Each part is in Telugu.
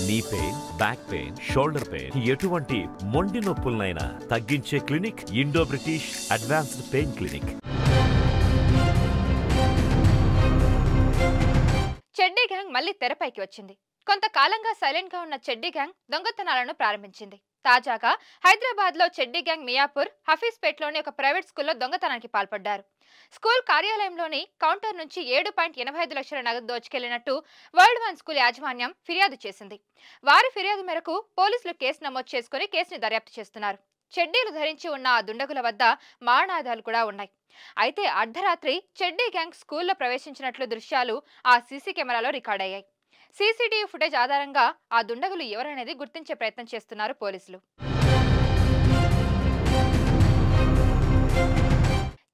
నీ pain, back pain, shoulder pain, ఎటువంటి మొండి నొప్పులనైనా తగ్గించే clinic Indo British advanced pain clinic. చెడ్డీ గ్యాంగ్ మళ్లీ తెరపైకి వచ్చింది. కొంతకాలంగా సైలెంట్ గా ఉన్న చెడ్డీ గ్యాంగ్ దొంగతనాలను ప్రారంభించింది. తాజాగా హైదరాబాద్ లో చెడ్డీ గ్యాంగ్ మియాపూర్ హఫీజ్పేట్లోని ఒక ప్రైవేట్ స్కూల్లో దొంగతనానికి పాల్పడ్డారు. స్కూల్ కార్యాలయంలోని కౌంటర్ నుంచి 7.85 లక్షల నగదు దోచుకెళ్లినట్టు వరల్డ్ వన్ స్కూల్ యాజమాన్యం ఫిర్యాదు చేసింది. వారి ఫిర్యాదు మేరకు పోలీసులు కేసు నమోదు చేసుకుని కేసుని దర్యాప్తు చేస్తున్నారు. చెడ్డీలు ధరించి ఉన్న ఆ దుండగుల వద్ద మారణాయుధాలు కూడా ఉన్నాయి. అయితే అర్ధరాత్రి చెడ్డీ గ్యాంగ్ స్కూల్లో ప్రవేశించినట్లు దృశ్యాలు ఆ సీసీ కెమెరాలో రికార్డయ్యాయి. సీసీటీవీ ఫుటేజ్ ఆధారంగా ఆ దుండగులు ఎవరనేది గుర్తించే ప్రయత్నం చేస్తున్నారు పోలీసులు.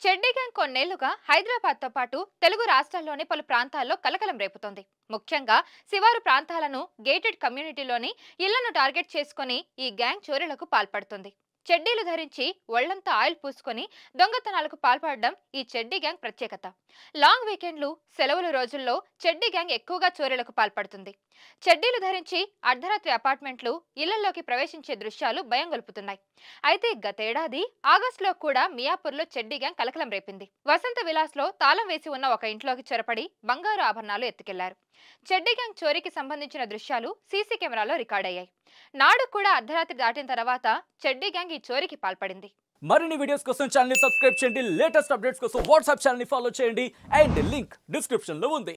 చెడ్డీ గ్యాంగ్ కొన్నేళ్లుగా హైదరాబాద్తో పాటు తెలుగు రాష్ట్రాల్లోని పలు ప్రాంతాల్లో కలకలం రేపుతోంది. ముఖ్యంగా శివారు ప్రాంతాలను, గేటెడ్ కమ్యూనిటీలోని ఇళ్లను టార్గెట్ చేసుకుని ఈ గ్యాంగ్ చోరీలకు పాల్పడుతుంది. చెడ్డీలు ధరించి ఒళ్లంతా ఆయిల్ పూసుకొని దొంగతనాలకు పాల్పడడం ఈ చెడ్డీ గ్యాంగ్ ప్రత్యేకత. లాంగ్ వీకెండ్లు, సెలవుల రోజుల్లో చెడ్డీ గ్యాంగ్ ఎక్కువగా చోరీలకు పాల్పడుతుంది. చెడ్డీలు ధరించి అర్ధరాత్రి అపార్ట్మెంట్లు, ఇళ్లలోకి ప్రవేశించే దృశ్యాలు భయం గొలుపుతున్నాయి. అయితే గతేడాది ఆగస్టులో కూడా మియాపూర్లో చెడ్డీ గ్యాంగ్ కలకలం రేపింది. వసంత విలాస్ లో తాళం వేసి ఉన్న ఒక ఇంట్లోకి చొరపడి బంగారు ఆభరణాలు ఎత్తుకెళ్లారు. చెడ్డీ గ్యాంగ్ చోరీకి సంబంధించిన దృశ్యాలు సీసీ కెమెరాలో రికార్డయ్యాయి. నాడు కూడా అర్ధరాత్రి దాటిన తర్వాత చెడ్డీ గ్యాంగ్ ఈ చోరీకి పాల్పడింది. మరిన్ని వీడియోస్ కోసం ఛానల్ ని సబ్స్క్రైబ్ చేయండి. లేటెస్ట్ అప్డేట్స్ కోసం వాట్సాప్ ఛానల్ ని ఫాలో చేయండి. అండ్ లింక్ డిస్క్రిప్షన్ లో ఉంది.